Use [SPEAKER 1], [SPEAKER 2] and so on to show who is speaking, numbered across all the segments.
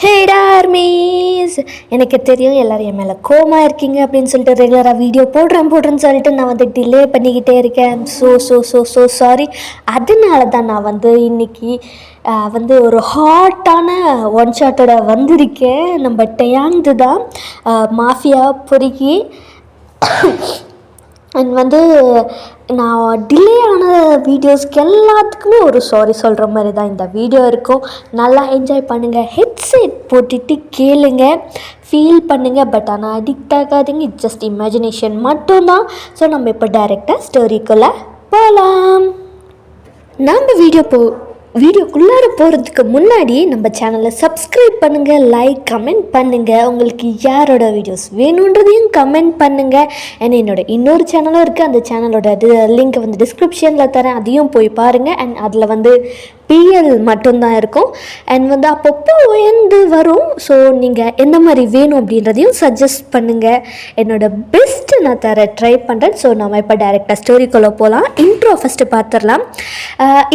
[SPEAKER 1] ஹேடா armies, எனக்கு தெரியும் எல்லோரும் என் மேலே கோமா இருக்கீங்க அப்படின்னு சொல்லிட்டு ரெகுலராக வீடியோ போடுறேன்னு சொல்லிட்டு நான் வந்து டிலே பண்ணிக்கிட்டே இருக்கேன். So sorry. அதனால தான் நான் வந்து இன்றைக்கி வந்து ஒரு ஹாட்டான ஒன் ஷாட்டோட வந்திருக்கேன். நம்ம டயாங்து தான் மாஃபியா பொறுக்கி. அண்ட் வந்து நான் டிலே ஆன வீடியோஸ்க்கு எல்லாத்துக்குமே ஒரு சாரி சொல்கிற மாதிரி தான் இந்த வீடியோ இருக்கும். நல்லா என்ஜாய் பண்ணுங்கள், ஹெட்செட் போட்டுட்டு கேளுங்க, ஃபீல் பண்ணுங்கள். பட் ஆனால் அடிக்ட் ஆகாதீங்க, இட்ஸ் ஜஸ்ட் இமேஜினேஷன் மட்டும்தான். ஸோ நம்ம இப்போ டைரெக்டாக ஸ்டோரிக்குள்ளே போகலாம். நம்ம வீடியோக்குள்ளார போகிறதுக்கு முன்னாடி நம்ம சேனலை சப்ஸ்கிரைப் பண்ணுங்கள், லைக் கமெண்ட் பண்ணுங்கள். உங்களுக்கு யாரோட வீடியோஸ் வேணுன்றதையும் கமெண்ட் பண்ணுங்கள். அண்ட் என்னோடய இன்னொரு சேனலும் இருக்குது, அந்த சேனலோட லிங்க் வந்து டிஸ்கிரிப்ஷனில் தரேன், அதையும் போய் பாருங்கள். அண்ட் அதில் வந்து பிஎல் மட்டும்தான் இருக்கும். அண்ட் வந்து அப்பப்போ உயர்ந்து வரும். ஸோ நீங்கள் எந்த மாதிரி வேணும் அப்படின்றதையும் சஜஸ்ட் பண்ணுங்கள். என்னோடய பெஸ்ட்டு நான் ட்ரை பண்ணுறேன். ஸோ நம்ம இப்போ டைரெக்டாக ஸ்டோரிக்குள்ளே போகலாம். இன்ட்ரோ ஃபஸ்ட்டு பார்த்துடலாம்.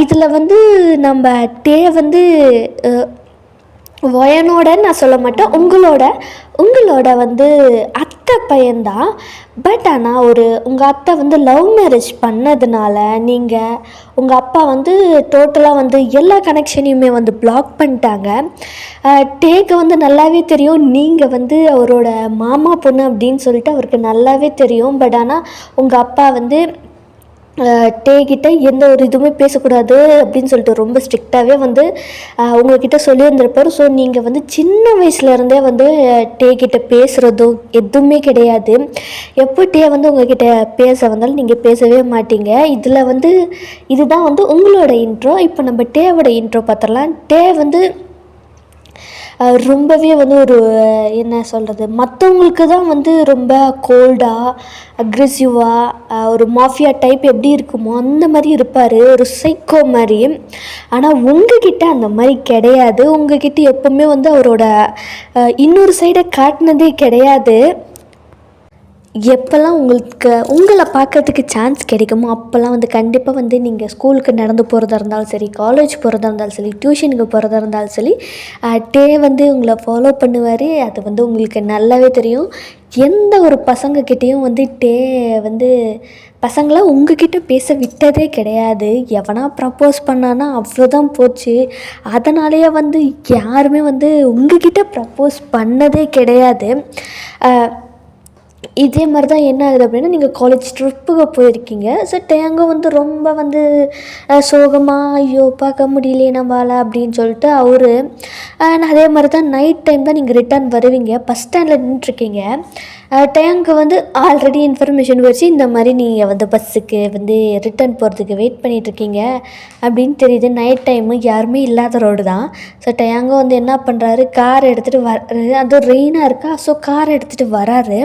[SPEAKER 1] இதில் வந்து நம்ம வந்து ஒயனோட நான் சொல்ல மாட்டேன், உங்களோட வந்து அத்தை பையன்தான். பட் ஆனால் உங்கள் அத்தை வந்து லவ் மேரேஜ் பண்ணதுனால உங்கள் அப்பா வந்து டோட்டலாக வந்து எல்லா கனெக்ஷனையுமே வந்து பிளாக் பண்ணிட்டாங்க. டேக்கு வந்து நல்லாவே தெரியும் நீங்கள் வந்து அவரோட மாமா பொண்ணு அப்படின்னு சொல்லிட்டு அவருக்கு நல்லாவே தெரியும். பட் ஆனால் உங்கள் அப்பா வந்து டேக்கிட்ட எந்த ஒரு இதுவுமே பேசக்கூடாது அப்படின்னு சொல்லிட்டு ரொம்ப ஸ்ட்ரிக்டாகவே வந்து உங்கள்கிட்ட சொல்லியிருந்திருப்பார். ஸோ நீங்கள் வந்து சின்ன வயசுலேருந்தே வந்து டேக்கிட்ட பேசுகிறதும் எதுவுமே கிடையாது. எப்போ டே வந்து உங்கள்கிட்ட பேச வந்தாலும் நீங்கள் பேசவே மாட்டீங்க. இதில் வந்து இதுதான் வந்து உங்களோட இன்ட்ரோ. இப்போ நம்ம டேவோட இன்ட்ரோ பார்த்துடலாம். டே வந்து ரொம்பவே வந்து என்ன சொல்கிறது, மற்றவங்களுக்கு தான் வந்து ரொம்ப கோல்டாக அக்ரெசிவாக ஒரு மாஃபியா டைப் எப்படி இருக்குமோ அந்த மாதிரி இருப்பார், ஒரு சைக்கோ மாதிரி. ஆனால் உங்ககிட்ட அந்த மாதிரி கிடையாது. உங்ககிட்ட எப்போவுமே வந்து அவரோட இன்னொரு சைடை காட்டினதே கிடையாது. எப்போல்லாம் உங்களை பார்க்கறதுக்கு சான்ஸ் கிடைக்குமோ அப்போல்லாம் வந்து கண்டிப்பாக வந்து நீங்கள் ஸ்கூலுக்கு நடந்து போகிறதா இருந்தாலும் சரி, காலேஜ் போகிறதா இருந்தாலும் சரி, டியூஷனுக்கு போகிறதா இருந்தாலும் சரி, டே வந்து உங்களை ஃபாலோ பண்ணுவார். அது வந்து உங்களுக்கு நல்லாவே தெரியும். எந்த ஒரு பசங்கக்கிட்டேயும் வந்து டே வந்து பசங்களாம் உங்ககிட்ட பேச விட்டதே கிடையாது. எவனா ப்ரப்போஸ் பண்ணானா அவ்வளோதான் போச்சு. அதனாலேயே வந்து யாருமே வந்து உங்ககிட்ட ப்ரப்போஸ் பண்ணதே கிடையாது. இதே மாதிரி தான் என்ன ஆகுது அப்படின்னா, நீங்கள் காலேஜ் ட்ரிப்புக்கு போயிருக்கீங்க. ஸோ டேங்கோ வந்து ரொம்ப வந்து சோகமாக, ஐயோ பார்க்க முடியலையே நம்மளால் அப்படின்னு சொல்லிட்டு அதே மாதிரி தான் நைட் டைம் தான் நீங்கள் ரிட்டர்ன் வருவீங்க. பஸ் ஸ்டாண்டில் நின்றுருக்கீங்க. டேங்க்கு வந்து ஆல்ரெடி இன்ஃபர்மேஷன் வச்சு இந்த மாதிரி நீங்கள் வந்து பஸ்ஸுக்கு வந்து ரிட்டர்ன் போகிறதுக்கு வெயிட் பண்ணிகிட்ருக்கீங்க அப்படின்னு தெரியுது. நைட் டைமு யாருமே இல்லாத ரோடு தான். ஸோ டேங்கோ வந்து என்ன பண்ணுறாரு, கார் எடுத்துகிட்டு அதுவும் ரெயினாக இருக்கா. ஸோ கார் எடுத்துகிட்டு வராரு.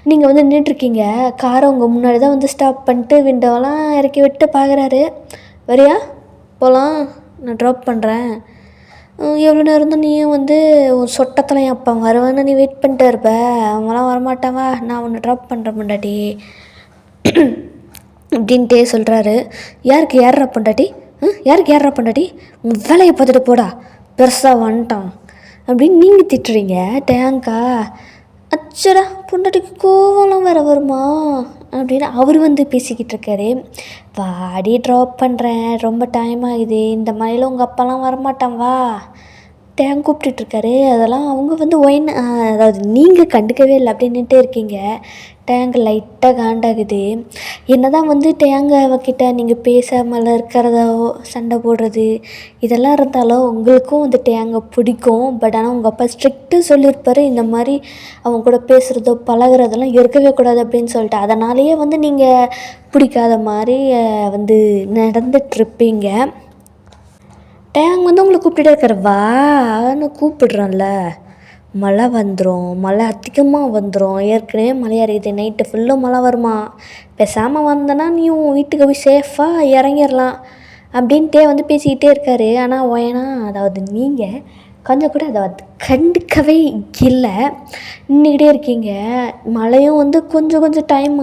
[SPEAKER 1] நீங்கள் வந்து நின்றுட்டுருக்கீங்க. காரை உங்கள் முன்னாடி தான் வந்து ஸ்டாப் பண்ணிட்டு விண்டோவெல்லாம் இறக்கி விட்டு பார்க்குறாரு. வரியா போகலாம், நான் ட்ராப் பண்ணுறேன். எவ்வளோ நேரம் தான் நீயும் வந்து ஒரு சொட்டத்தில் என் அப்பா வருவான்னு நீ வெயிட் பண்ணிட்டு இருப்ப, அவங்களாம் வரமாட்டாவா, நான் உன்னை ட்ராப் பண்ணுறேன் பொண்டாட்டி அப்படின்ட்டே சொல்கிறாரு. யாருக்கு யாரா பொண்டாட்டி, யாருக்கு யாரா பொண்டாட்டி, உன் வேலையை பார்த்துட்டு போடா, பெருசாக வந்துட்டான் அப்படின்னு நீங்கள் திட்டுறீங்க. டேங்கா அச்சடா பொண்டாட்டிக்கு கோவம்லாம் வேறு வருமா அப்படின்னு அவர் வந்து பேசிக்கிட்டு இருக்காரு. வாடி ட்ராப் பண்ணுறேன், ரொம்ப டைம் ஆகுது, இந்த மாதிரிலாம் உங்கள் அப்பாலாம் வரமாட்டான் வா, டேங்க் கூப்பிட்டுட்ருக்காரு. அதெல்லாம் அவங்க வந்து அதாவது நீங்கள் கண்டுக்கவே இல்லை அப்படின்னுட்டே இருக்கீங்க. டேங்க் லைட்டாக காண்டாகுது. என்ன தான் வந்து டேங்க் அவகிட்ட நீங்கள் பேசாமல் இருக்கிறதோ சண்டை போடுறது இதெல்லாம் இருந்தாலும் உங்களுக்கும் வந்து டேங்கை பிடிக்கும். பட் ஆனால் உங்கள் அப்பா ஸ்ட்ரிக்டாக சொல்லியிருப்பார், இந்த மாதிரி அவங்க கூட பேசுகிறதோ பழகிறதெல்லாம் இருக்கவே கூடாது அப்படின்னு சொல்லிட்டு. அதனாலேயே வந்து நீங்கள் பிடிக்காத மாதிரி வந்து நடந்துகிட்ருப்பீங்க. டேங் வந்து உங்களை கூப்பிட்டுட்டே இருக்கார். வான்னு கூப்பிடுறான்ல, மழை வந்துடும், மழை அதிகமாக வந்துடும், ஏற்கனவே மழையாக இருக்குது, நைட்டு ஃபுல்லும் மழை வருமா, பேசாமல் வந்தேன்னா நீ உன் வீட்டுக்கு போய் சேஃபாக இறங்கிடலாம் அப்படின்ட்டே வந்து பேசிக்கிட்டே இருக்காரு. ஆனால் ஒயனா அதாவது நீங்கள் கொஞ்சம் கூட அதை கண்டுக்கவே இல்லை, நின்றுக்கிட்டே இருக்கீங்க. மழையும் வந்து கொஞ்சம் டைம்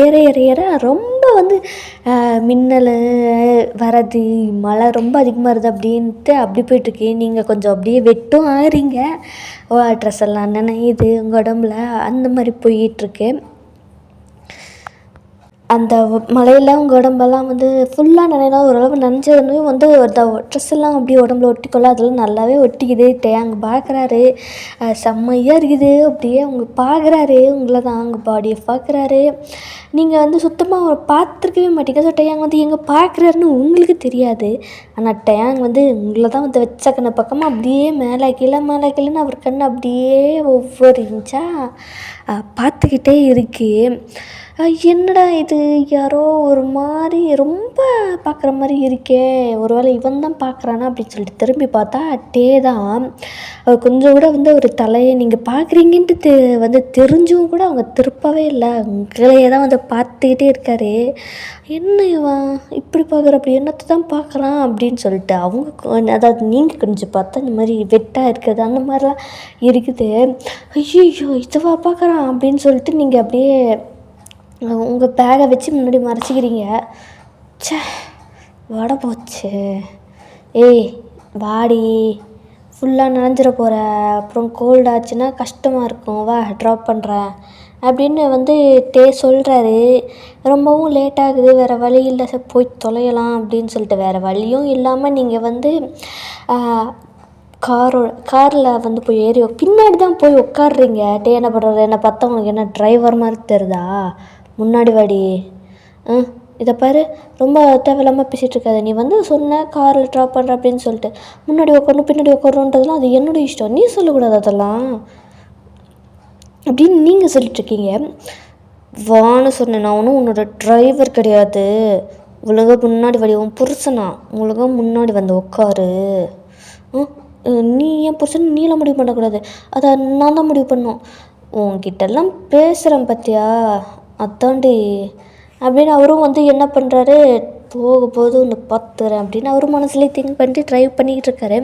[SPEAKER 1] ஏற ரொம்ப வந்து மின்னல் வரது, மழை ரொம்ப அதிகமாக வருது அப்படின்ட்டு அப்படி போயிட்டுருக்கு. நீங்கள் கொஞ்சம் அப்படியே வெட்டும் ஆகிறீங்க. ட்ரெஸ் எல்லாம் நனையுது உங்கள் உடம்புல, அந்த மாதிரி போயிட்டுருக்கு. அந்த மழையில் உங்கள் உடம்பெல்லாம் வந்து ஃபுல்லாக நனையினா ஓரளவு நனைஞ்சதுமே வந்து அந்த ட்ரெஸ் எல்லாம் அப்படியே உடம்புல ஒட்டிக்கொள்ள அதெல்லாம் நல்லாவே ஒட்டிக்குது. அங்கே பார்க்குறாரு, செம்மையாக இருக்குது. அப்படியே அவங்க பார்க்குறாரு, உங்களை தான் அங்கே பாடியை பார்க்குறாரு. நீங்கள் வந்து சுத்தமாக அவரை பார்த்துருக்கவே மாட்டீங்க. ஸோ டேயாங் வந்து எங்கே பார்க்குறாருன்னு உங்களுக்கு தெரியாது. ஆனால் டேயாங் வந்து உங்களை தான் வந்து வச்ச கண்ணு பக்கமாக அப்படியே மேலே கீழேன்னு அவர் கண் அப்படியே ஒவ்வொரு இன்ச்சாக பார்த்துக்கிட்டே இருக்கு. என்னடா இது, யாரோ ஒரு மாதிரி ரொம்ப பார்க்குற மாதிரி இருக்கே, ஒரு வேளை இவன் தான் பார்க்குறானா அப்படின்னு சொல்லிட்டு திரும்பி பார்த்தா டே தான். அவர் கொஞ்சம் கூட வந்து ஒரு தலையை நீங்கள் பார்க்குறீங்கன்ட்டு வந்து தெரிஞ்சும் கூட அவங்க திருப்பவே இல்லை, உங்களையே தான் வந்து பார்த்துக்கிட்டே இருக்காரு. என்ன இவன் இப்படி பார்க்குற, அப்படி என்னத்தை தான் பார்க்குறான் அப்படின்னு சொல்லிட்டு அவங்க, அதாவது நீங்கள் கொஞ்சம் பார்த்தா இந்த மாதிரி வெட்டாக இருக்குது அந்த மாதிரிலாம் இருக்குது. ஐயோ இதுவா பார்க்குறான் அப்படின்னு சொல்லிட்டு நீங்கள் அப்படியே உங்கள் பேகை வச்சு முன்னாடி மறைச்சிக்கிறீங்க. ச்சே வடை போச்சு. ஏய் வாடி, ஃபுல்லாக நனைஞ்சிட போகிற, அப்புறம் கோல்டு ஆச்சுன்னா கஷ்டமாக இருக்கும், வா ட்ராப் பண்ணுறேன் அப்படின்னு வந்து சொல்கிறாரு. ரொம்பவும் லேட் ஆகுது, வேறு வழி இல்லை, சார் போய் தொலையலாம் அப்படின்னு சொல்லிட்டு வேறு வழியும் இல்லாமல் நீங்கள் வந்து காரில் வந்து போய் ஏறி பின்னாடி தான் போய் உட்காடுறீங்க. என்ன பண்ணுறது, என்னை பார்த்தா உனக்கு என்ன டிரைவர் மாதிரி தெரியுதா, முன்னாடி வாடி, இதை பாரு, ரொம்ப தேவையில்லாமல் பேசிகிட்டு இருக்காது. நீ வந்து சொன்ன காரில் ட்ராப் பண்ணுற அப்படின்னு சொல்லிட்டு முன்னாடி உட்காரணும் பின்னாடி உட்காரணுன்றதுலாம் அது என்னோடய இஷ்டம், நீ சொல்லக்கூடாது அதெல்லாம் அப்படின்னு நீங்கள் சொல்லிட்டுருக்கீங்க. வான்னு சொன்னேன், நான் ஒன்றும் உன்னோட டிரைவர் கிடையாது, ஒழுங்காக முன்னாடி வாடி, உன் புருஷனா, ஒழுங்காக முன்னாடி வந்து உட்காரு. நீ என் புருஷன் நீலாம் முடிவு பண்ணக்கூடாது, அதை நான் தான் முடிவு பண்ணோம். உன்கிட்டெல்லாம் பேசுகிறேன் பார்த்தியா, அதாண்டி அப்படின்னு அவரும் வந்து என்ன பண்ணுறாரு, போகும்போது ஒன்று பார்த்துறேன் அப்படின்னு அவர் மனசுலேயே திங்க் பண்ணிட்டு ட்ரைவ் பண்ணிக்கிட்டு இருக்காரு.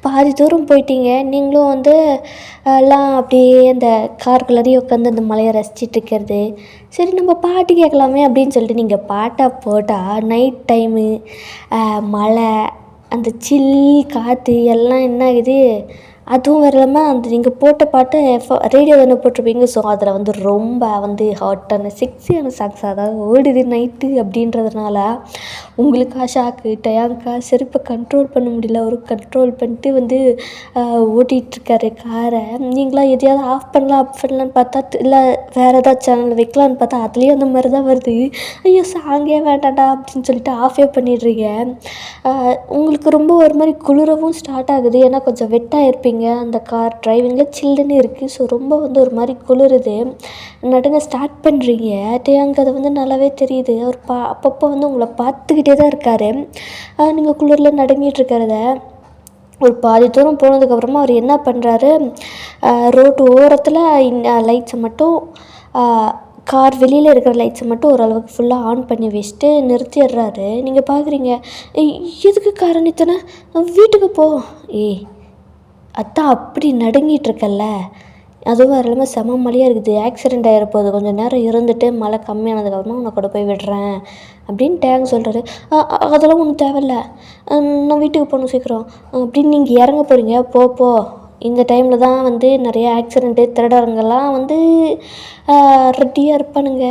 [SPEAKER 1] பாதி தூரம் போயிட்டீங்க, நீங்களும் வந்து எல்லாம் அப்படியே அந்த கார்குள்ளேயே உட்காந்து அந்த மலையை ரசிச்சிட்டு இருக்கிறது. சரி நம்ம பாட்டு கேட்கலாமே அப்படின்னு சொல்லிட்டு நீங்கள் பாட்டை போட்டால் நைட் டைமு மழை, அந்த சில் காற்று எல்லாம் என்ன ஆகுது, அதுவும் வரலாமல் அந்த நீங்கள் போட்ட பாட்டு ரேடியோ தானே போட்டிருப்பீங்க. ஸோ அதில் வந்து ரொம்ப வந்து ஹாட்டான செக்ஸியான சாங்ஸாக தான் ஓடுது நைட்டு அப்படின்றதுனால உங்களுக்கு ஷாக்கு. டயாங்கா செருப்பை கண்ட்ரோல் பண்ண முடியல, ஒரு கண்ட்ரோல் பண்ணிட்டு வந்து ஓட்டிகிட்ருக்காரு காரை. நீங்களாம் எதையாவது ஆஃப் பண்ணலான்னு பார்த்தா, இல்லை வேறு ஏதாவது சேனல் வைக்கலான்னு பார்த்தா அதுலேயும் அந்த மாதிரி தான் வருது. ஐயோ சாங்கே வேண்டாண்டா அப்படின்னு சொல்லிட்டு ஆஃபே பண்ணிடுறீங்க. உங்களுக்கு ரொம்ப ஒரு மாதிரி குளிரவும் ஸ்டார்ட் ஆகுது, ஏன்னா கொஞ்சம் வெட்டாக இருப்பீங்க, அந்த கார் டிரைவிங்கில் சில்லுன்னு இருக்குது. ஸோ ரொம்ப வந்து ஒரு மாதிரி குளிருது, நடுங்க ஸ்டார்ட் பண்ணுறீங்க. டேயாங்கு அது வந்து நல்லாவே தெரியுது. அவர் அப்பப்போ வந்து உங்களை பார்த்துக்கிட்டே தான் இருக்கார், நீங்கள் குளிரில் நடுங்கிட்டு இருக்கிறத. ஒரு பாதி தூரம் போனதுக்கப்புறமா அவர் என்ன பண்ணுறாரு, ரோட்டு ஓரத்தில் லைட்ஸை மட்டும், கார் வெளியில் இருக்கிற லைட்ஸை மட்டும் ஓரளவுக்கு ஃபுல்லாக ஆன் பண்ணி வச்சுட்டு நிறுத்திடுறாரு. நீங்கள் பார்க்குறீங்க, எதுக்கு காரை நிறுத்தின, வீட்டுக்கு போ. அதான் அப்படி நடுங்கிட்டுருக்கல்ல, அதுவும் இல்லாமல் செம மழையாக இருக்குது, ஆக்சிடெண்ட் ஆகிருப்போது, கொஞ்சம் நேரம் இருந்துட்டு மழை கம்மியானதுக்கப்புறமா உன்னை கூட போய் விடுறேன் அப்படின்னு டேங் சொல்கிறாரு. அதெல்லாம் ஒன்றும் தேவையில்ல, நான் வீட்டுக்கு போகணும் சீக்கிரம் அப்படின்னு நீங்கள் இறங்க போகிறீங்க. போ இந்த டைமில் தான் வந்து நிறைய ஆக்சிடெண்ட்டு, திருடருங்கெல்லாம் வந்து ரெடியாக இருப்பானுங்க,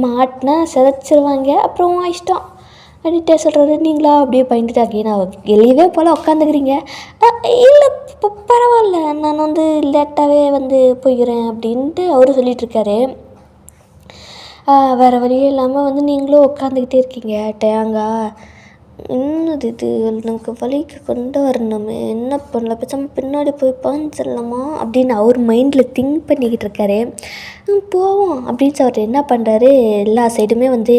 [SPEAKER 1] மாட்டினா சிதைச்சிருவாங்க, அப்புறம் இஷ்டம் அப்படின்ட்டே சொல்கிறாரு. நீங்களா அப்படியே பயந்துட்டாக்கி நான் வெளியவே போல் உட்காந்துக்கிறீங்க. இல்லை பரவாயில்ல, நான் வந்து லேட்டாகவே வந்து போய்க்கிறேன் அப்படின்ட்டு அவரு சொல்லிகிட்ருக்காரு. வேறு வழியே இல்லாமல் வந்து நீங்களும் உட்காந்துக்கிட்டே இருக்கீங்க. டேங்கா என்னது இது, எனக்கு வலிக்கு கொண்டு வரணுமே, என்ன பண்ணல, பேசாமல் பின்னாடி போய் பாஞ்சிடலாமா அப்படின்னு அவர் மைண்டில் திங்க் பண்ணிக்கிட்டு இருக்காரு. போவோம் அப்படின்னு அவர் என்ன பண்ணுறாரு, எல்லா சைடுமே வந்து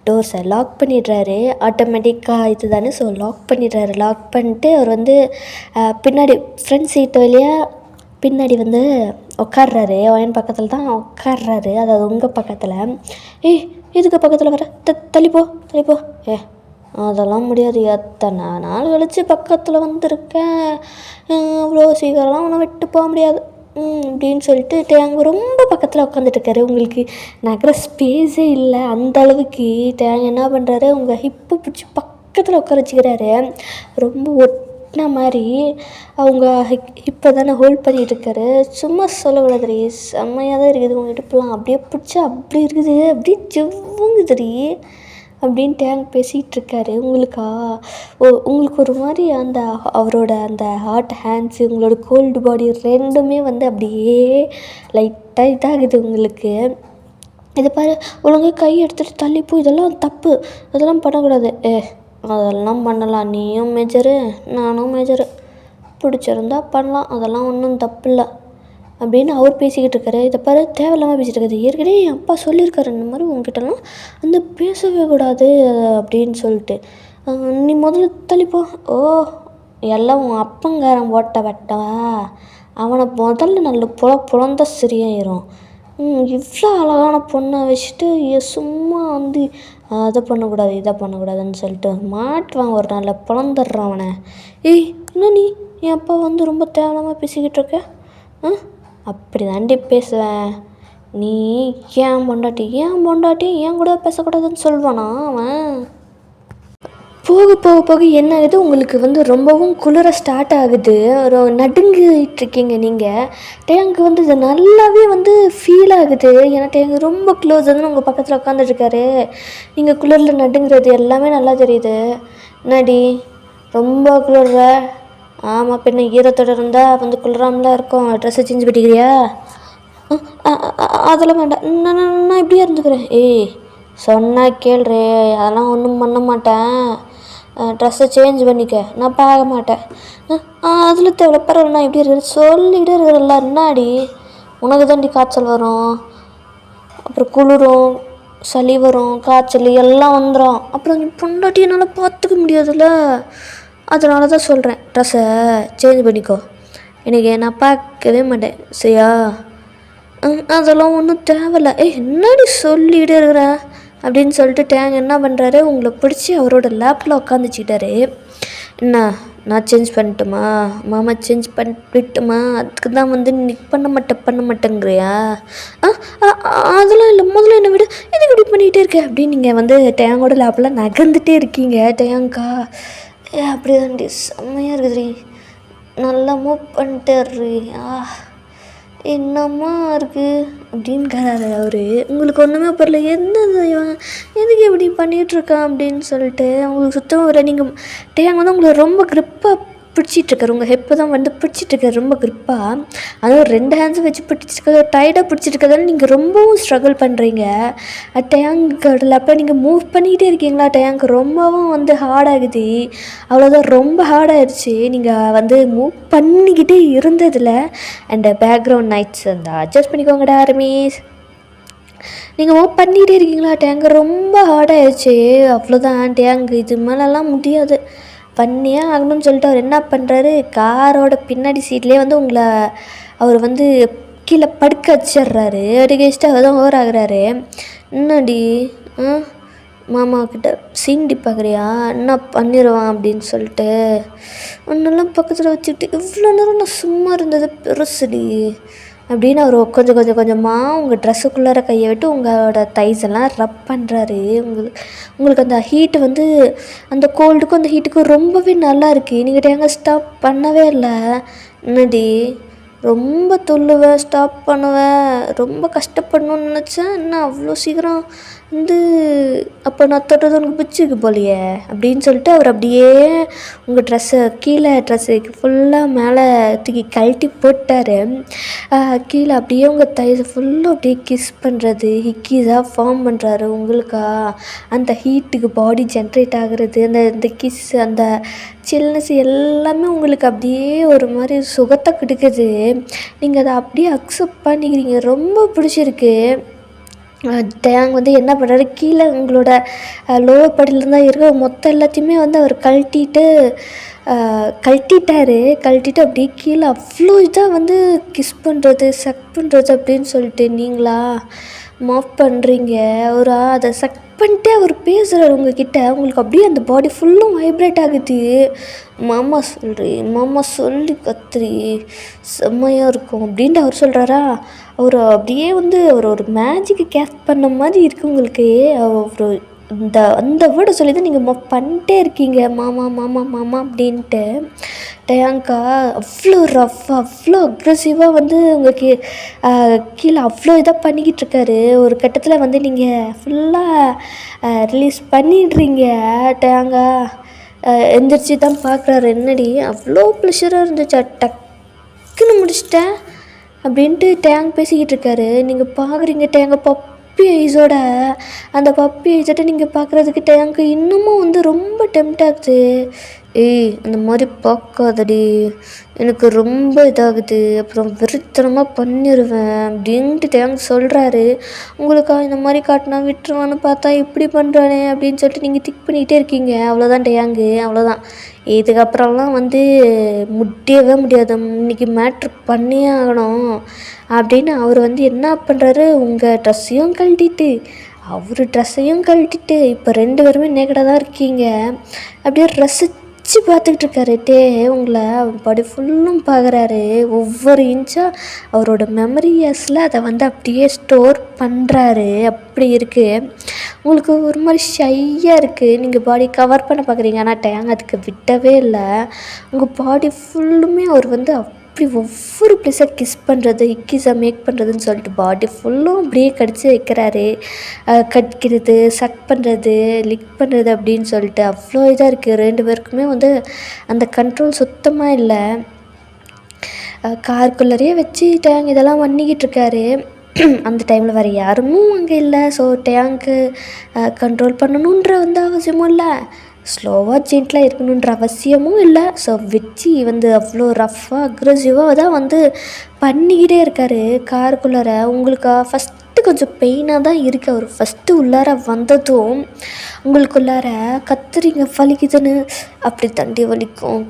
[SPEAKER 1] டோர்ஸை லாக் பண்ணிடுறாரு. ஆட்டோமேட்டிக்காக இது தானே, ஸோ லாக் பண்ணிடுறாரு. லாக் பண்ணிட்டு அவர் வந்து பின்னாடி ஃப்ரண்ட் சீட்டு வழியாக பின்னாடி வந்து உட்காடுறாரு. ஒயன் பக்கத்தில் தான் உட்காடுறாரு, அதாவது உங்கள் பக்கத்தில். இதுக்கு பக்கத்தில் வர தள்ளிப்போ. அதெல்லாம் முடியாது, எத்தனை நாள் கழிச்சு பக்கத்தில் வந்திருக்கேன், அவ்வளோ சீக்கிரம்லாம் உன்னை விட்டு போக முடியாது. அப்படின்னு சொல்லிட்டு டேங்க் ரொம்ப பக்கத்தில் உட்காந்துட்ருக்காரு. உங்களுக்கு நகர ஸ்பேஸே இல்லை அந்த அளவுக்கு. டேங்க் என்ன பண்ணுறாரு, உங்கள் ஹிப்பை பிடிச்சி பக்கத்தில் உட்கார வச்சுக்கிறாரு. ரொம்ப ஒட்டின மாதிரி அவங்க இப்போ தானே ஹோல்ட் பண்ணிகிட்டு இருக்காரு. சும்மா சொல்லக்கூடாதுரி, செம்மையாக தான் இருக்குது உங்கள் இடுப்புலாம். அப்படியே பிடிச்சா அப்படி இருக்குது, அப்படியே ஜிவ்வுங்குதுரி அப்படின்னு டேங்க் பேசிகிட்டு இருக்காரு. உங்களுக்கு ஒரு மாதிரி அந்த அவரோட அந்த ஹாட் ஹேண்ட்ஸு, உங்களோட கோல்டு பாடி ரெண்டுமே வந்து அப்படியே லைட்டாக இதாகுது உங்களுக்கு. இதை பாரு, ஒழுங்காக கை எடுத்துகிட்டு தள்ளிப்போ, இதெல்லாம் தப்பு, அதெல்லாம் பண்ணக்கூடாது. அதெல்லாம் பண்ணலாம், நீயும் மேஜரு நானும் மேஜரு, பிடிச்சிருந்தா பண்ணலாம், அதெல்லாம் ஒன்றும் தப்பு இல்லை அப்படின்னு அவர் பேசிக்கிட்டு இருக்காரு. இதை பாரு, தேவையில்லாமல் பேசிகிட்டு இருக்காரு. ஏற்கனவே என் அப்பா சொல்லியிருக்காரு, இந்த மாதிரி உங்ககிட்டலாம் வந்து பேசவே கூடாது அப்படின்னு சொல்லிட்டு. நீ முதல்ல தள்ளிப்போ. எல்லாம் உன் அப்பங்காரன் ஓட்ட வெட்டவா, அவனை முதல்ல நல்ல புலந்த சரியாயிரும். இவ்வளோ அழகான பொண்ணை வச்சுட்டு சும்மா வந்து அதை பண்ணக்கூடாது இதை பண்ணக்கூடாதுன்னு சொல்லிட்டு மாட்டுவான் ஒரு நாள், புலந்துடுறான் அவனை. என்ன நீ என் அப்பா வந்து ரொம்ப தேவையில்லாமல் பேசிக்கிட்டு இருக்க? அப்படி தாண்டி பேசுவேன். நீ ஏன் பொண்டாட்டி ஏன் கூட பேசக்கூடாதுன்னு சொல்வானா அவன்? போக போக போக என்ன ஆகுது, உங்களுக்கு வந்து ரொம்பவும் குளிர ஸ்டார்ட் ஆகுது. ஒரு நடுங்கிட்டுருக்கீங்க நீங்கள். டேங்க் வந்து இது நல்லாவே வந்து ஃபீல் ஆகுது. ஏன்னா டேங்க் ரொம்ப க்ளோஸ் வந்து உங்கள் பக்கத்தில் உட்காந்துட்ருக்காரு. நீங்கள் குளிரில் நடுங்கிறது எல்லாமே நல்லா தெரியுது. என்னடி ரொம்ப குளிர்ற? ஆமாம், பின்ன ஈரத்தோடு இருந்தால் வந்து குளிராமலாம் இருக்கும். ட்ரெஸ்ஸை சேஞ்ச் பண்ணிக்கிறியா? அதெல்லாம் வேண்டாம், நான் இப்படியே இருந்துக்கிறேன். சொன்னால் கேள்றே, அதெல்லாம் ஒன்றும் பண்ண மாட்டேன். ட்ரெஸ்ஸை சேஞ்ச் பண்ணிக்க, நான் பார்க்க மாட்டேன். அதில் தேவை பரவாயில்ல, நான் இப்படி இருக்கிறேன் சொல்லிக்கிட்டே இருக்கிறல்ல. என்னாடி உனக்கு தாண்டி காய்ச்சல் வரும், அப்புறம் குளிரும், சளி வரும், காய்ச்சல் எல்லாம் வந்துடும். அப்புறம் நீ பொண்டாட்டி என்னால் பார்த்துக்க முடியாதுல்ல. அதனால தான் சொல்கிறேன், ட்ரெஸ்ஸை சேஞ்ச் பண்ணிக்கோ. எனக்கு நான் பார்க்கவே மாட்டேன், சரியா? அதெல்லாம் ஒன்றும் தேவையில்ல. என்னடி சொல்லிகிட்டே இருக்கிறேன் அப்படின்னு சொல்லிட்டு டேங்க் என்ன பண்ணுறாரு, உங்களை பிடிச்சி அவரோட லேப்பில் உட்காந்துச்சிக்கிட்டாரு. என்ன, நான் சேஞ்ச் பண்ணட்டுமா? மாமா சேஞ்ச் பண்ணிட்டுமா? அதுக்கு தான் வந்து நீ பண்ண மாட்டேங்கிறியா? அதெல்லாம் இல்லை, முதல்ல என்னை விட எதுக்கு இப்படி பண்ணிகிட்டே இருக்க அப்படின்னு நீங்கள் வந்து டேங்கோட லேப்பில் நகர்ந்துகிட்டே இருக்கீங்க. டேங்கா அப்படி தான்டி செம்மையாக இருக்குதுரி, நல்லா மூவ் பண்ணிட்டேர்றி. என்னம்மா இருக்குது அப்படின்னுக்காரு அவர். உங்களுக்கு ஒன்றுமே புரியல, என்னது எதுக்கு இப்படி பண்ணிகிட்ருக்கான் அப்படின்னு சொல்லிட்டு அவங்களுக்கு சுத்தமாக வர. நீங்கள் டேங்க் வந்து உங்களை ரொம்ப கிரிப்பாக பிடிச்சிட்ருக்காரு. உங்கள் ஹெப்பை தான் வந்து பிடிச்சிட்ருக்காரு ரொம்ப கிரிப்பாக. அதுவும் 2 ஹேண்ட்ஸும் வச்சு பிடிச்சிருக்காரு, டைட்டாக பிடிச்சிருக்கதால நீங்கள் ரொம்பவும் ஸ்ட்ரகிள் பண்ணுறீங்க. டேங்கோட லேப்பில் நீங்கள் மூவ் பண்ணிக்கிட்டே இருக்கீங்களா. டேங்க் ரொம்பவும் வந்து ஹார்டாகுது. அவ்வளோதான், ரொம்ப ஹார்டாகிடுச்சு. நீங்கள் வந்து மூவ் பண்ணிக்கிட்டே இருந்ததில். அண்ட் பேக்ரவுண்ட் நைட்ஸ் அந்த அட்ஜஸ்ட் பண்ணிக்கோங்கடா ரமேஷ். நீங்கள் மூவ் பண்ணிகிட்டே இருக்கீங்களா. டேங்க் ரொம்ப ஹார்டாகிடுச்சு. அவ்வளோதான், டேங்க் இது மேலெல்லாம் முடியாது, பண்ணியே ஆகணும்னு சொல்லிட்டு அவர் என்ன பண்ணுறாரு, காரோட பின்னாடி சீட்லேயே வந்து உங்களை அவர் வந்து கீழே படுக்க வச்சிட்றாரு. அடிக்க வச்சுட்டு அவர் தான் ஓவர் ஆகுறாரு. என்னடி மாமா கிட்ட சீண்டி பார்க்குறியா, என்ன பண்ணிடுவான் அப்படின்னு சொல்லிட்டு ஒன்றெல்லாம் பக்கத்தில் வச்சுக்கிட்டு இவ்வளோ நேரம் நான் சும்மா இருந்தது பெருசுடி அப்படின்னு அவர் கொஞ்சமாக உங்கள் ட்ரெஸ்ஸுக்குள்ளார கையை விட்டு உங்களோட தைஸ் எல்லாம் ரப் பண்ணுறாரு. உங்களுக்கு அந்த ஹீட்டு வந்து அந்த கோல்டுக்கும் அந்த ஹீட்டுக்கும் ரொம்பவே நல்லா இருக்குது. நீங்கள் டேங்க ஸ்டாப் பண்ணவே இல்லை. என்னடி ரொம்ப துள்ளுவேன், ஸ்டாப் பண்ணுவேன், ரொம்ப கஷ்டப்படணும்னு நினச்சேன். என்ன அவ்வளோ சீக்கிரம் வந்து அப்போ நான் தொட்டது உனக்கு பிடிச்சிருக்கு போலையே அப்படின்னு சொல்லிட்டு அவர் அப்படியே உங்கள் ட்ரெஸ்ஸை கீழே ட்ரெஸ்ஸுக்கு ஃபுல்லாக மேலே தூக்கி கழட்டி போட்டார். கீழே அப்படியே உங்கள் தைஸை ஃபுல்லாக அப்படியே கிஸ் பண்ணுறது, ஹிக்கீஸாக ஃபார்ம் பண்ணுறாரு. உங்களுக்கா அந்த ஹீட்டுக்கு பாடி ஜென்ரேட் ஆகுறது, அந்த கிஸ், அந்த சில்னஸ் எல்லாமே உங்களுக்கு அப்படியே ஒரு மாதிரி சுகத்தை கொடுக்குது. நீங்கள் அதை அப்படியே அக்செப்ட் பண்ணிக்கிறீங்க, ரொம்ப பிடிச்சிருக்கு. டேங்க் வந்து என்ன பண்ணுறாரு, கீழே உங்களோட லோவர் படியில் தான் இருக்க மொத்தம் எல்லாத்தையுமே வந்து அவர் கழட்டிட்டு அப்படியே கீழே அவ்வளோ இதாக வந்து கிஸ் பண்ணுறது, சக் பண்ணுறது அப்படின்னு சொல்லிட்டு நீங்களா மாஃப் பண்ணுறீங்க. அவர் அதை சக் பண்ணிட்டே அவர் பேசுகிறார் உங்ககிட்ட. உங்களுக்கு அப்படியே அந்த பாடி ஃபுல்லும் வைப்ரேட் ஆகுது. மாமா சொல்கிறி மாமா சொல்லி கத்திரி செம்மையாக இருக்கும் அப்படின்ட்டு அவர் சொல்கிறாரா. அவர் அப்படியே வந்து அவர் ஒரு மேஜிக்கு கேஸ்ட் பண்ண மாதிரி இருக்கு உங்களுக்கு. அவர் அந்த வேர்டை சொல்லி தான் நீங்கள் பண்ணிட்டே இருக்கீங்க மாமா மாமா மாமா அப்படின்ட்டு. டேங்க்கா அவ்வளோ ரஃப்பாக அவ்வளோ அக்ரெசிவாக வந்து உங்களுக்கு கீழே அவ்வளோ இதாக பண்ணிக்கிட்டு இருக்காரு. ஒரு கட்டத்தில் வந்து நீங்கள் ஃபுல்லாக ரிலீஸ் பண்ணிடுறீங்க. டேங்கா எந்திரிச்சு தான் பார்க்குறாரு, என்னடி அவ்வளோ ப்ளஷராக இருந்துச்சா, டக்குன்னு முடிச்சிட்டேன் அப்படின்ட்டு டேங்க் பேசிக்கிட்டு இருக்காரு. நீங்கள் பார்க்குறீங்க டேங்க பப்பி ஐஸோட, அந்த பப்பி ஐஸோட நீங்கள் பார்க்குறதுக்கு டேங்க்கு இன்னமும் வந்து ரொம்ப டெம்ட் ஆகுது. ஏய் அந்த மாதிரி பார்க்காதடி, எனக்கு ரொம்ப இதாகுது, அப்புறம் வெறித்தனமாக பண்ணிடுவேன் அப்படின்ட்டு டேங்க் சொல்கிறாரு. உங்களுக்கா இந்த மாதிரி காட்டினா விட்டுருவான்னு பார்த்தா இப்படி பண்ணுறானே அப்படின்னு சொல்லிட்டு நீங்கள் திக் பண்ணிக்கிட்டே இருக்கீங்க. அவ்வளோதான் டேங்கு, அவ்வளோதான். இதுக்கப்புறம்லாம் வந்து முடியவே முடியாது, இன்றைக்கி மேட்ரு பண்ணியே ஆகணும் அப்படின்னு அவர் வந்து என்ன பண்ணுறாரு, உங்கள் ட்ரெஸ்ஸையும் கழட்டிட்டு அவர் ட்ரெஸ்ஸையும் கழட்டிட்டு இப்போ 2 பேருமே நேக்கடாக தான் இருக்கீங்க. அப்படியே ரசித்து பார்த்துக்கிட்டு இருக்காரு. உங்களை பாடி ஃபுல்லும் பார்க்குறாரு. ஒவ்வொரு இன்ச்சாக அவரோட மெமரிஸில் அதை வந்து அப்படியே ஸ்டோர் பண்ணுறாரு. அப்படி இருக்குது. உங்களுக்கு ஒரு மாதிரி ஷையாக இருக்குது. நீங்கள் பாடி கவர் பண்ண பார்க்குறீங்க, ஆனால் டேங் அதுக்கு விட்டவே இல்லை. உங்கள் பாடி ஃபுல்லுமே அவர் வந்து அப்படி ஒவ்வொரு ப்ளேஸாக கிஸ் பண்ணுறது, இக்கிஸாக மேக் பண்ணுறதுன்னு சொல்லிட்டு பாடி ஃபுல்லும் அப்படியே கடிச்சு வைக்கிறாரு. கடிக்கிறது, சக் பண்ணுறது, லிக் பண்ணுறது அப்படின்னு சொல்லிட்டு அவ்வளோ இதாக இருக்குது. 2 பேருக்குமே வந்து அந்த கண்ட்ரோல் சுத்தமாக இல்லை. காருக்குள்ளரையே வச்சு டேங்க் இதெல்லாம் பண்ணிக்கிட்டு இருக்காரு. அந்த டைமில் வேறு யாரும் அங்கே இல்லை. ஸோ டேங்க்கு கண்ட்ரோல் பண்ணணுன்ற வந்து அவசியமும் இல்லை, ஸ்லோவாக ஜென்ட்லாக இருக்கணுன்ற அவசியமும் இல்லை. ஸோ வச்சு வந்து அவ்வளோ ரஃப்பாக அக்ரெசிவாக தான் வந்து பண்ணிக்கிட்டே இருக்கார் காருக்குள்ளார. உங்களுக்கு ஃபஸ்ட்டு கொஞ்சம் பெயினாக தான் இருக்குது. அவர் ஃபஸ்ட்டு உள்ளார வந்ததும் உங்களுக்குள்ளார கத்துறீங்க, வலிக்குதுன்னு. அப்படி தண்டி வலிக்கும்,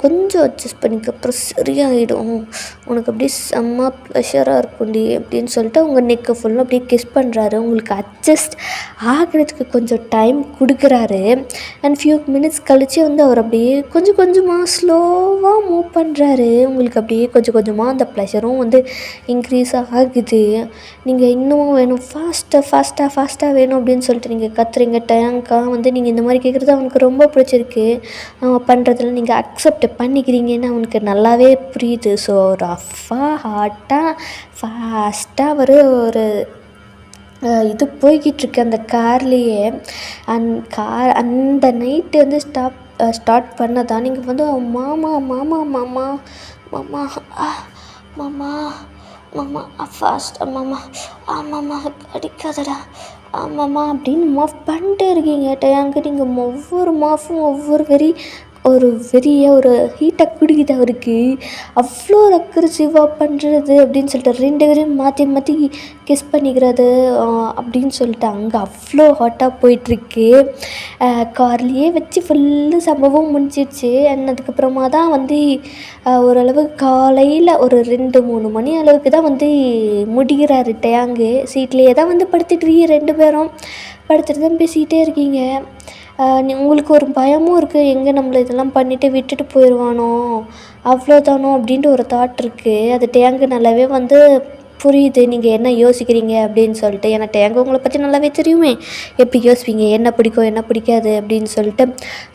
[SPEAKER 1] கொஞ்சம் அட்ஜஸ்ட் பண்ணிக்க, அப்புறம் சரியாயிடும், உனக்கு அப்படியே செம்ம ப்ளஷராக இருக்கும்டி அப்படின்னு சொல்லிட்டு உங்கள் நெக்கை ஃபுல்லாக அப்படியே கிஸ் பண்ணுறாரு. உங்களுக்கு அட்ஜஸ்ட் ஆகிறதுக்கு கொஞ்சம் டைம் கொடுக்குறாரு. அண்ட் ஃபியூ மினிட்ஸ் கழித்து வந்து அவர் அப்படியே கொஞ்சம் கொஞ்சமாக ஸ்லோவாக மூவ் பண்ணுறாரு. உங்களுக்கு அப்படியே கொஞ்சம் கொஞ்சமாக அந்த ப்ளஷரும் வந்து இன்க்ரீஸ் ஆகுது. நீங்கள் இன்னும் வேணும், ஃபாஸ்ட்டாக வேணும் அப்படின்னு சொல்லிட்டு நீங்கள் கத்துறீங்க. டேங்க்கா வந்து நீங்கள் இந்த மாதிரி கேட்குறது அவனுக்கு ரொம்ப பிடிச்சிருக்கு. அவன் பண்ணுறதுல நீங்கள் அக்செப்ட் பண்ணிக்கிறீங்கன்னு அவனுக்கு நல்லாவே புரியுது. ஸோ ரஃப்பாக ஹாட்டாக ஃபாஸ்ட்டாக ஒரு இது போய்கிட்டுருக்கு அந்த கார்லேயே. அந்த நைட்டு வந்து ஸ்டார்ட் பண்ணதான் நீங்கள் வந்து மாமா மாமா மாமா மாமா மாமா மாமா ஃபாஸ்ட் மாமா ஆமாம்மா அடிக்காதடா ஆமாம்மா அப்படின்னு மாஃப் பண்ணிட்டே இருக்கீங்க. டேங்க்கு நீங்கள் ஒவ்வொரு மாஃபும் ஒவ்வொரு வெறியை ஒரு ஹீட்டை குடிக்குது அவருக்கு. அவ்வளோ அக்ரெசிவாக பண்ணுறது அப்படின்னு சொல்லிட்டு 2 பேரையும் மாற்றி கிஸ் பண்ணிக்கிறது அப்படின்னு சொல்லிட்டு அங்கே அவ்வளோ ஹாட்டாக போயிட்டுருக்கு. கார்லேயே வச்சு ஃபுல்லு சம்பவம் முடிஞ்சிடுச்சு. அண்ட் அதுக்கப்புறமா தான் வந்து ஓரளவு காலையில் ஒரு 2-3 மணி அளவுக்கு தான் வந்து முடிகிறாரு டேங்கு. சீட்லேயே தான் வந்து படுத்துட்டு 2 பேரும் படுத்துட்டு தான் பேசிக்கிட்டே இருக்கீங்க. உங்களுக்கு ஒரு பயமும் இருக்குது, எங்கே நம்மளை இதெல்லாம் பண்ணிவிட்டு விட்டுட்டு போயிடுவானோ அவ்வளோதானோ அப்படின்ட்டு ஒரு தாட் இருக்குது. அது டேங்கு நல்லாவே வந்து புரியுது நீங்கள் என்ன யோசிக்கிறீங்க அப்படின்னு சொல்லிட்டு. ஏன்னா டேங்கு உங்களை பற்றி நல்லாவே தெரியுமே, எப்படி யோசிப்பீங்க, என்ன பிடிக்கும் என்ன பிடிக்காது அப்படின்னு சொல்லிட்டு.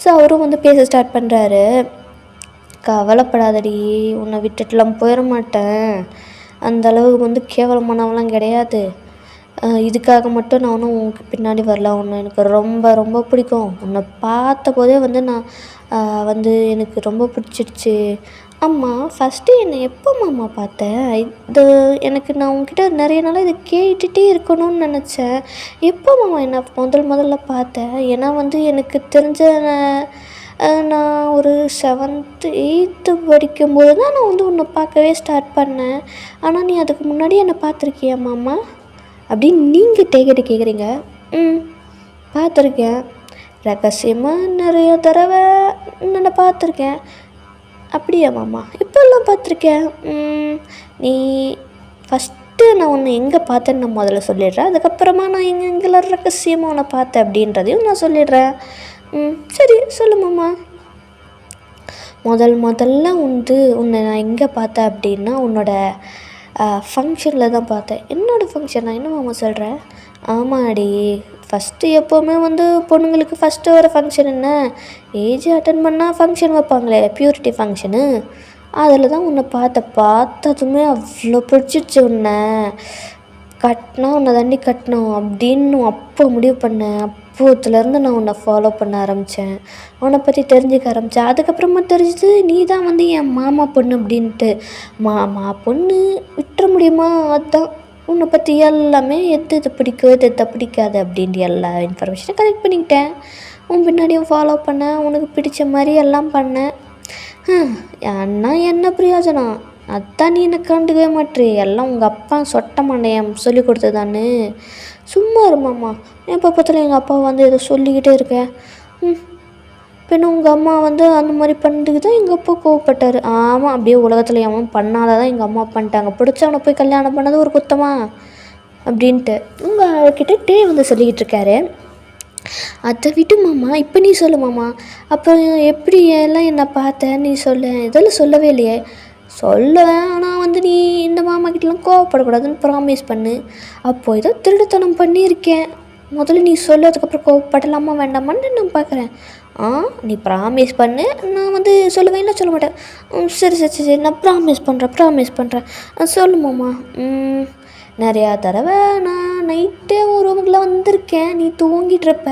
[SPEAKER 1] ஸோ அவரும் வந்து பேச ஸ்டார்ட் பண்ணுறாரு. கவலைப்படாதடி, உன்னை விட்டுட்டுலாம் போயிட மாட்டேன், அந்தளவுக்கு வந்து கேவலமானவெல்லாம் கிடையாது, இதுக்காக மட்டும் நான் ஒன்றும் உனக்கு பின்னாடி வரல, உன்னை எனக்கு ரொம்ப ரொம்ப பிடிக்கும், உன்னை பார்த்த போதே வந்து நான் வந்து எனக்கு ரொம்ப பிடிச்சிடுச்சு. அம்மா ஃபஸ்ட்டு என்னை எப்போ மாமா பார்த்தேன், இது எனக்கு நான் உங்ககிட்ட நிறைய நாளாக இதை கேட்டுகிட்டே இருக்கணும்னு நினச்சேன், எப்போ மாமா என்னை முதல்ல பார்த்தேன். ஏன்னா வந்து எனக்கு தெரிஞ்ச நான் ஒரு 7th 8th படிக்கும்போது தான் நான் வந்து உன்னை பார்க்கவே ஸ்டார்ட் பண்ணேன். ஆனால் நீ அதுக்கு முன்னாடி என்னை பார்த்துருக்கியா மாமா அப்படின்னு நீங்கள் கேட்குறீங்க. பார்த்துருக்கேன், ரகசியமாக நிறைய தடவை நான் பார்த்துருக்கேன். அப்படியா மாமா, இப்போல்லாம் பார்த்துருக்கேன். நீ ஃபஸ்ட்டு நான் உன்னை எங்கே பார்த்தேன்னு நான் முதல்ல சொல்லிடுறேன், அதுக்கப்புறமா நான் எங்கெல்லாம் ரகசியமாக உன்னை பார்த்தேன் அப்படின்றதையும் நான் சொல்லிடுறேன். சரி சொல்லு மாமா. முதல்ல உன்னை நான் எங்கே பார்த்தேன் அப்படின்னா உன்னோட ஃபங்க்ஷனில் தான் பார்த்தேன். என்னோடய ஃபங்க்ஷன்? நான் என்ன மாமா சொல்கிறேன்? ஆமாடி, ஃபஸ்ட்டு எப்போவுமே பொண்ணுங்களுக்கு ஃபஸ்ட்டு வர ஃபங்க்ஷன் என்ன, ஏஜ் அட்டன் பண்ணால் ஃபங்க்ஷன் வைப்பாங்களே, பியூரிட்டி ஃபங்க்ஷனு. அதில் தான் உன்னை பார்த்ததுமே அவ்வளோ பிடிச்சிருச்சு. உன்னை உன்னை கட்டணும் அப்படின்னு அப்போ முடிவு பண்ணேன். அப்போத்துலேருந்து நான் உன்னை ஃபாலோ பண்ண ஆரம்பித்தேன், உன்னை பற்றி தெரிஞ்சுக்க ஆரம்பித்தேன். அதுக்கப்புறமா தெரிஞ்சுது நீ தான் என் மாமா பொண்ணு அப்படின்ட்டு. மாமா பொண்ணு விட்டுற முடியுமா? அதுதான் உன்னை பற்றி எல்லாமே எது பிடிக்கும் எது பிடிக்காது அப்படின்ட்டு எல்லா இன்ஃபர்மேஷனை கலெக்ட் பண்ணிக்கிட்டேன். உன் பின்னாடியும் ஃபாலோ பண்ணேன், உனக்கு பிடிச்ச மாதிரி எல்லாம் பண்ணேன். அண்ணா என்ன பிரயோஜனம்? அதான் நீ என்ன கண்டுக்கவே மாட்டே. எல்லாம் உங்கள் அப்பா சொட்ட மண்டையம் சொல்லி கொடுத்ததானே. சும்மா இருமாம்மா, எப்போ பார்த்தாலும் எங்கள் அப்பா ஏதோ சொல்லிக்கிட்டே இருக்கேன். பின்ன உங்கள் அம்மா அந்த மாதிரி பண்ணிட்டு தான் எங்கள் அப்பா கோவப்பட்டார். ஆமாம், அப்படியே உலகத்தில் எவன் பண்ணாதான் எங்கள் அம்மா பண்ணிட்டாங்க, பிடிச்சவனை போய் கல்யாணம் பண்ணது ஒரு குத்தமா அப்படின்ட்டு உங்கள் கிட்டே சொல்லிக்கிட்டு இருக்காரு. அதை விட்டு மாமா, இப்போ நீ சொல்லு மாமா, அப்போ எப்படி எல்லாம் என்னை பார்த்த நீ சொல்ல. இதெல்லாம் சொல்லவே இல்லையே. சொல்லுவேன், ஆனால் நீ இந்த மாமா கிட்டலாம் கோவப்படக்கூடாதுன்னு ப்ராமிஸ் பண்ணு. அப்போது ஏதோ திருடுத்தனம் பண்ணியிருக்கேன். முதல்ல நீ சொல்லு, அதுக்கப்புறம் கோவப்படலாமா வேண்டாமான்னு நான் பார்க்குறேன். நீ ப்ராமிஸ் பண்ணு, நான் சொல்லுவேன், இல்லை சொல்ல மாட்டேன். சரி சரி சரி, நான் ப்ராமிஸ் பண்ணுறேன். சொல்லு மாமா. நிறையா தடவை நான் நைட்டே ஒரு ரூமுக்குள்ளே வந்திருக்கேன். நீ தூங்கிட்டுருப்ப,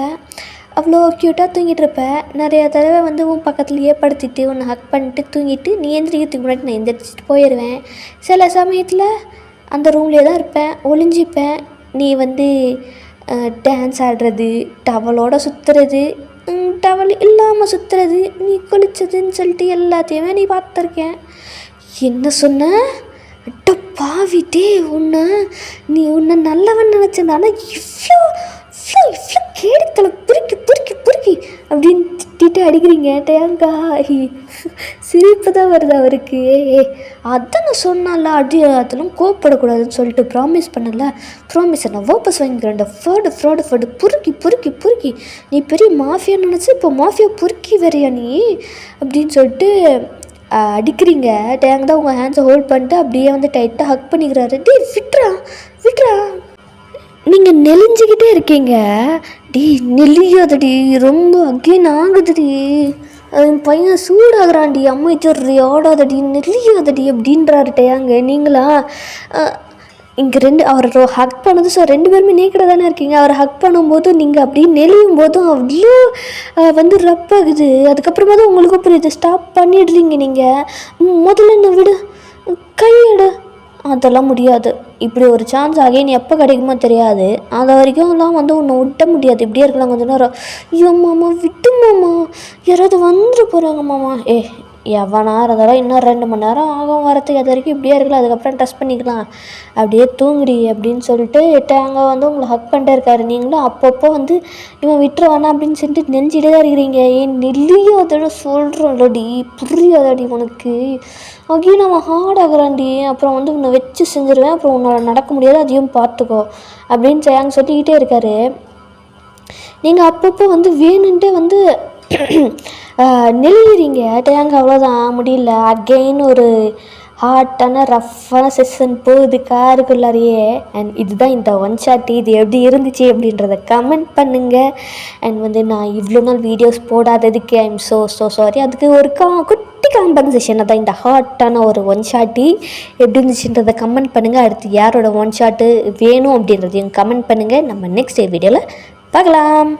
[SPEAKER 1] அவ்வளோ க்யூட்டாக தூங்கிட்டுருப்ப. நிறையா தடவை உன் பக்கத்துலேயே படுத்திட்டு உன்னை ஹக் பண்ணிட்டு தூங்கிட்டு நீ எந்திரிக்கிறதுக்கு முன்னாடி நான் எந்திரிச்சிட்டு போயிடுவேன். சில சமயத்தில் அந்த ரூம்லேயே தான் இருப்பேன், ஒளிஞ்சிப்பேன். நீ டான்ஸ் ஆடுறது, டவலோடு சுற்றுறது, டவல் இல்லாமல் சுற்றுறது, நீ குளிச்சதுன்னு சொல்லிட்டு எல்லாத்தையுமே நீ பார்த்துருக்கேன். என்ன சொன்ன? அட்ட பாவிட்டே, உன்னை நல்லவன் நினச்சேன். ஆனால் இவ்வளோ கேடித்தலை பொறுக்கி அப்படின்னு திட்டிட்டு அடிக்கிறீங்க. டேங்கா சிரிப்பு தான் வருது அவருக்கு. அதான் நான் சொன்னால அதெல்லாம் கோவப்படக்கூடாதுன்னு சொல்லிட்டு ப்ராமிஸ் பண்ணல. ப்ராமிஸை நான் வாபஸ் வாங்கிக்கிறேன். ஃப்ராடு பொறுக்கி நீ பெரிய மாஃபியா நினச்சி இப்போ மாஃபியா பொறுக்கி வரையா நீ அப்படின்னு சொல்லிட்டு அடிக்கிறீங்க. டேங்க தான் உங்கள் ஹேண்ட்ஸை ஹோல்ட் பண்ணிட்டு அப்படியே டைட்டாக ஹக் பண்ணிக்கிறாரு. டே விட்றா நீங்கள் நெளிஞ்சிக்கிட்டே இருக்கீங்க. நெளியாதடி, ரொம்ப அகெயின் ஆகுதுடி, என் பையன் சூடாகிறான்டி, அமைச்சர் ஆடாதடி, நெளியாதடி அப்படின்றாரு டேங்க. நீங்களா இங்கே அவர் ஹக் பண்ணது ஸோ 2 பேருமே நேக்கடாக தானே இருக்கீங்க. அவர் ஹக் பண்ணும்போது நீங்கள் அப்படியே நெளியும் போதும் அவ்வளோ ரப்பாகுது. அதுக்கப்புறமா தான் உங்களுக்கு புரியுது. ஸ்டாப் பண்ணிடுறீங்க நீங்கள். முதல்ல என்ன விடு, கையெடு. அதெல்லாம் முடியாது. இப்படி ஒரு சான்ஸ் அகைன் எப்போ கிடைக்குமோ தெரியாது. அது வரைக்கும்லாம் உன்னை விட்ட முடியாது. இப்படியே இருக்கலாம் கொஞ்சம் நேரம். ஐயோ மாமா விட்டு மாமா, யாராவது வந்துட போகிறாங்க மாமா. எவனா இருந்தாலும் இன்னும் 2 மணி நேரம் ஆகும் வரத்துக்கு. அது வரைக்கும் இப்படியே இருக்கலாம், அதுக்கப்புறம் ட்ரெஸ் பண்ணிக்கலாம், அப்படியே தூங்குடி அப்படின்னு சொல்லிட்டு அங்கே உங்களை ஹக் பண்ணிட்டே இருக்காரு. நீங்களும் அப்பப்போ இவன் விட்டுருவானா அப்படின்னு சொல்லிட்டு நெஞ்சிட்டே தான் இருக்கிறீங்க. நெல்லியும் அதோட சொல்கிறோம்லடி, புரியாதடி உனக்கு. அங்கேயும் நம்ம ஹார்டாகிறான்டி, அப்புறம் உன்னை வச்சு செஞ்சுருவேன், அப்புறம் உன்னால் நடக்க முடியாது, அதையும் பார்த்துக்கோ அப்படின்னு சொல்லிக்கிட்டே இருக்காரு. நீங்கள் அப்பப்போ வேணுன்ட்டே நெளிகிறீங்க. டேங்க அவ்வளோதான், முடியல. அகெயின் ஒரு ஹாட்டான ரஃப்பான செஷன் போகுது காருக்குள்ளாரையே. அண்ட் இதுதான் இந்த ஒன் ஷாட். இது எப்படி இருந்துச்சு அப்படின்றத கமெண்ட் பண்ணுங்கள். அண்ட் நான் இவ்வளோ நாள் வீடியோஸ் போடாததுக்கு ஐ எம் ஸோ சாரி. அதுக்கு ஒரு குட்டி காம்பன்சேஷன் தான் இந்த ஹாட்டான ஒரு ஒன் ஷாட்டி. எப்படி இருந்துச்சுன்றதை கமெண்ட் பண்ணுங்கள். அடுத்து யாரோட ஒன் ஷாட்டு வேணும் அப்படின்றதையும் கமெண்ட் பண்ணுங்கள். நம்ம நெக்ஸ்ட் வீடியோவில் பார்க்கலாம்.